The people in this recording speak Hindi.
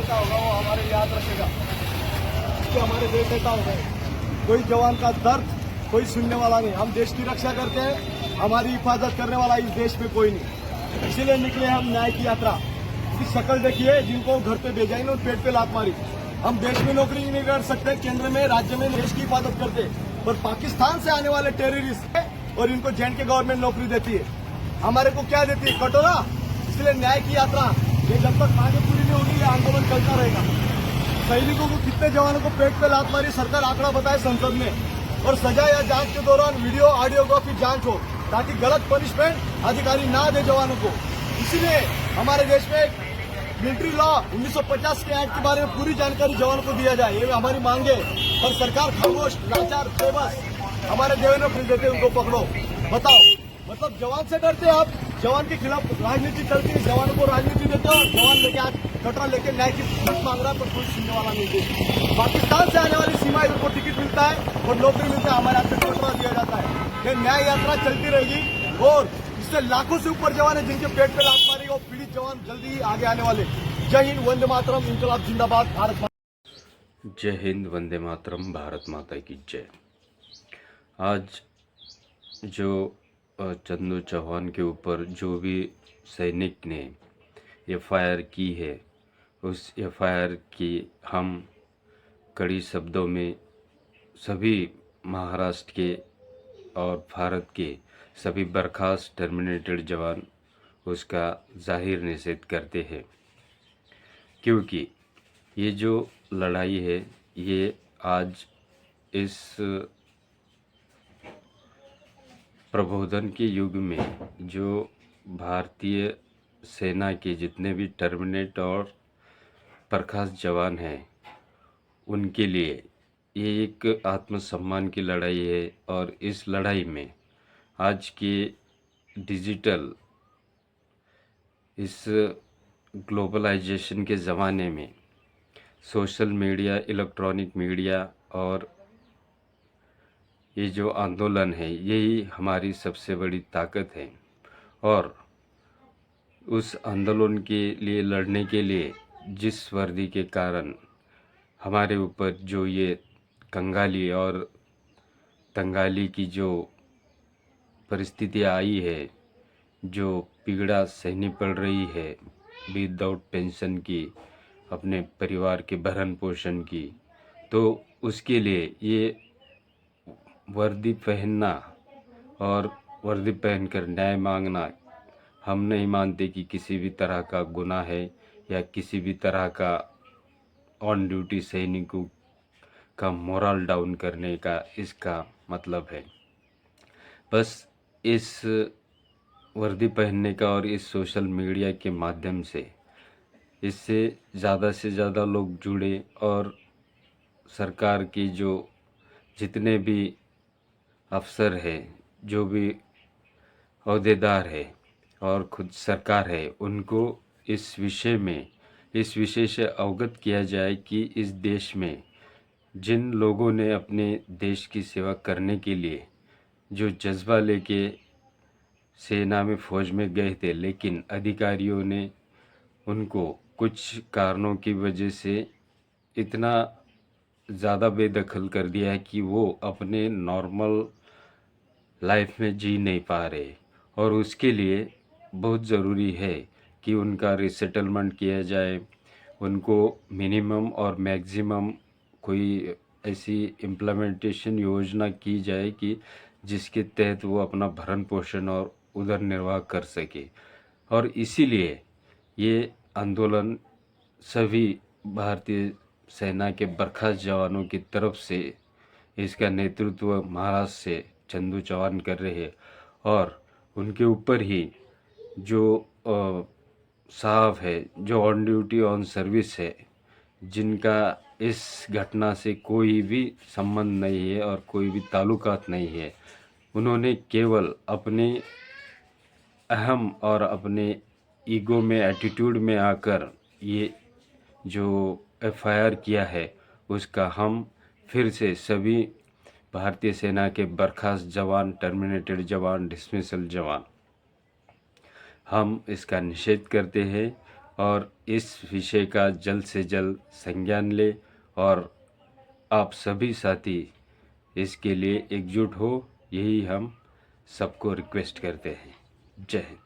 होता होगा वो हमारे याद रखेगा कि हमारे देश नेता हो गए। कोई जवान का दर्द कोई सुनने वाला नहीं। हम देश की रक्षा करते हैं, हमारी हिफाजत करने वाला इस देश में कोई नहीं। इसीलिए निकले हम न्याय की यात्रा। इसकी शक्ल देखिए, जिनको घर पे भेजा इन्होंने पेट पे लात मारी। हम देश में नौकरी नहीं कर सकते, केंद्र में राज्य में देश की हिफाजत करते, पर पाकिस्तान से आने वाले टेररिस्ट है और इनको जेएंड के गवर्नमेंट नौकरी देती है। हमारे को क्या देती है? कटोरा। इसलिए न्याय की यात्रा ये जब तक मांगे पूरी नहीं होगी ये आंदोलन चलता रहेगा। सैनिकों को कितने जवानों को पेट पे लात मारी सरकार आंकड़ा बताए संसद में, और सजा या जांच के दौरान वीडियो ऑडियोग्राफी जांच हो ताकि गलत पनिशमेंट अधिकारी ना दे जवानों को। इसीलिए हमारे देश में मिलिट्री लॉ 1950 के एक्ट के बारे में पूरी जानकारी जवानों को दिया जाए, ये हमारी मांग है। पर सरकार खामोश, लाचार, बेबस। हमारे देवेंद्र फिर देते उनको पकड़ो। बताओ, मतलब जवान से डरते आप? जवान के खिलाफ राजनीति चलती है, जवानों को राजनीति देते हो, जवान लेके आज कटरा लेके न्याय की मत मांग रहा है, पर कोई सुनने वाला नहीं है। पाकिस्तान से आने वाली सीमा को टिकट मिलता है और नौकरी मिलता है, हमारे हाथ से कटरा दिया जाता है। ये न्याय यात्रा चलती रहेगी और इससे लाखों से ऊपर जवान है जिनके पेट पे लात मारी और पीड़ित जवान जल्दी ही आगे आने वाले। जय हिंद, वंदे मातरम, इंकलाब जिंदाबाद, भारत माता। जय हिंद, वंदे मातरम, भारत माता की जय। आज जो चंदू चौहान के ऊपर जो भी सैनिक ने एफआईआर की है, उस एफआईआर की हम कड़ी शब्दों में सभी महाराष्ट्र के और भारत के सभी बर्खास्त टर्मिनेटेड जवान उसका जाहिर निषेध करते हैं, क्योंकि ये जो लड़ाई है ये आज इस प्रबोधन के युग में जो भारतीय सेना के जितने भी टर्मिनेट और बर्खास्त जवान हैं उनके लिए ये एक आत्मसम्मान की लड़ाई है। और इस लड़ाई में आज के डिजिटल इस ग्लोबलाइजेशन के ज़माने में सोशल मीडिया, इलेक्ट्रॉनिक मीडिया और ये जो आंदोलन है यही हमारी सबसे बड़ी ताकत है। और उस आंदोलन के लिए लड़ने के लिए जिस वर्दी के कारण हमारे ऊपर जो ये कंगाली और तंगाली की जो परिस्थितियाँ आई है, जो पीड़ा सहनी पड़ रही है विदाउट पेंशन की, अपने परिवार के भरण पोषण की, तो उसके लिए ये वर्दी पहनना और वर्दी पहनकर न्याय मांगना हम नहीं मानते कि किसी भी तरह का गुनाह है या किसी भी तरह का ऑन ड्यूटी सैनिकों का मोरल डाउन करने का इसका मतलब है। बस इस वर्दी पहनने का और इस सोशल मीडिया के माध्यम से इससे ज़्यादा से ज़्यादा लोग जुड़े और सरकार की जो जितने भी अफसर है, जो भी अहदेदार है और खुद सरकार है, उनको इस विषय से अवगत किया जाए कि इस देश में जिन लोगों ने अपने देश की सेवा करने के लिए जो जज्बा लेके सेना में फ़ौज में गए थे, लेकिन अधिकारियों ने उनको कुछ कारणों की वजह से इतना ज़्यादा बेदखल कर दिया है कि वो अपने नॉर्मल लाइफ में जी नहीं पा रहे। और उसके लिए बहुत ज़रूरी है कि उनका रिसेटलमेंट किया जाए, उनको मिनिमम और मैक्सिमम कोई ऐसी इम्प्लीमेंटेशन योजना की जाए कि जिसके तहत वो अपना भरण पोषण और उदर निर्वाह कर सके। और इसीलिए ये आंदोलन सभी भारतीय सेना के बर्खास्त जवानों की तरफ से इसका नेतृत्व महाराष्ट्र से चंदू चौहान कर रहे हैं। और उनके ऊपर ही जो साहब है, जो ऑन ड्यूटी ऑन सर्विस है, जिनका इस घटना से कोई भी संबंध नहीं है और कोई भी ताल्लुकात नहीं है, उन्होंने केवल अपने अहम और अपने ईगो में, एटीट्यूड में आकर ये जो एफआईआर किया है उसका हम फिर से सभी भारतीय सेना के बर्खास्त जवान, टर्मिनेटेड जवान, डिसमिसल जवान हम इसका निषेध करते हैं। और इस विषय का जल्द से जल्द संज्ञान ले और आप सभी साथी इसके लिए एकजुट हो, यही हम सबको रिक्वेस्ट करते हैं। जय हिंद।